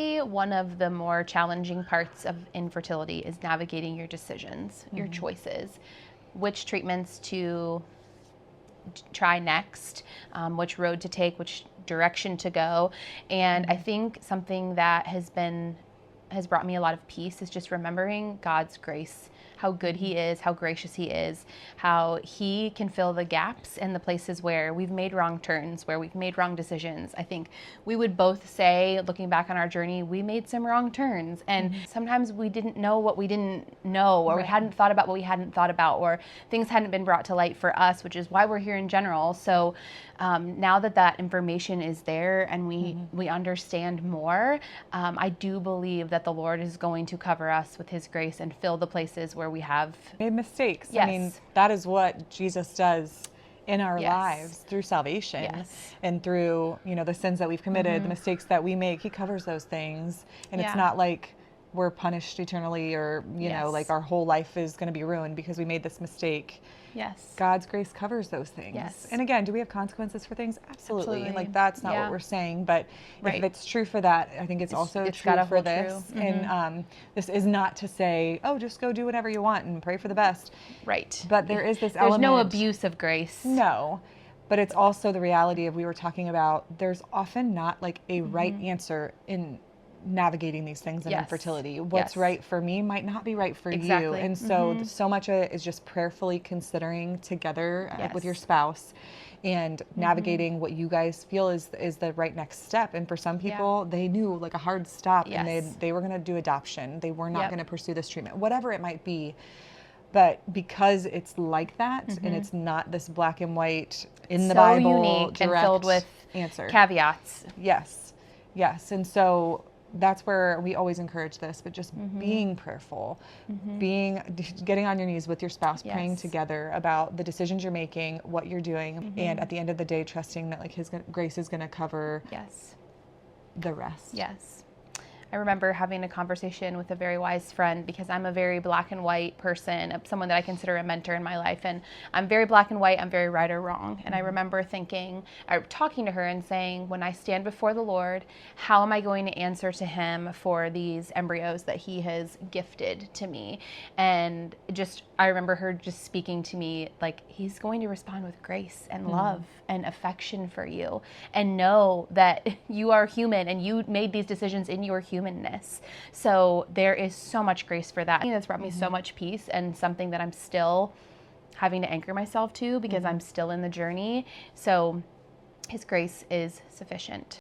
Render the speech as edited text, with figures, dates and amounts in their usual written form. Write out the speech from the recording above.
One of the more challenging parts of infertility is navigating your decisions, your choices, which treatments to try next, which road to take, which direction to go. And I think something that has brought me a lot of peace is just remembering God's grace, how good he is, how gracious he is, how he can fill the gaps in the places where we've made wrong turns, where we've made wrong decisions. I think we would both say, looking back on our journey, we made some wrong turns. And sometimes we didn't know what we didn't know, or we hadn't thought about what we hadn't thought about, or things hadn't been brought to light for us, which is why we're here in general. So now that information is there and we understand more, I do believe that the Lord is going to cover us with his grace and fill the places where we have made mistakes. Yes. I mean, that is what Jesus does in our lives through salvation and through, the sins that we've committed, the mistakes that we make. He covers those things. And it's not like we're punished eternally or, like our whole life is going to be ruined because we made this mistake. Yes. God's grace covers those things. Yes. And again, do we have consequences for things? Absolutely. Like that's not what we're saying, but if it's true for that, I think it's also true for this. True. And this is not to say, oh, just go do whatever you want and pray for the best. Right. But there is this element. There's no abuse of grace. No. But it's also the reality of, we were talking about, there's often not like a right answer in navigating these things in infertility. What's right for me might not be right for you. And so so much of it is just prayerfully considering together with your spouse and navigating what you guys feel is the right next step. And for some people, they knew like a hard stop and they were going to do adoption. They were not going to pursue this treatment, whatever it might be. But because it's like that and it's not this black and white in the Bible, unique and filled with caveats. Yes. And so that's where we always encourage this, but just being prayerful, getting on your knees with your spouse, praying together about the decisions you're making, what you're doing, and at the end of the day, trusting that like his grace is going to cover the rest. Yes. I remember having a conversation with a very wise friend, because I'm a very black and white person, someone that I consider a mentor in my life. And I'm very black and white. I'm very right or wrong. And I remember talking to her and saying, when I stand before the Lord, how am I going to answer to him for these embryos that he has gifted to me? And I remember her just speaking to me like, he's going to respond with grace and love and affection for you. And know that you are human and you made these decisions in your humanness. So there is so much grace for that. I think that's brought me so much peace, and something that I'm still having to anchor myself to because I'm still in the journey. So his grace is sufficient.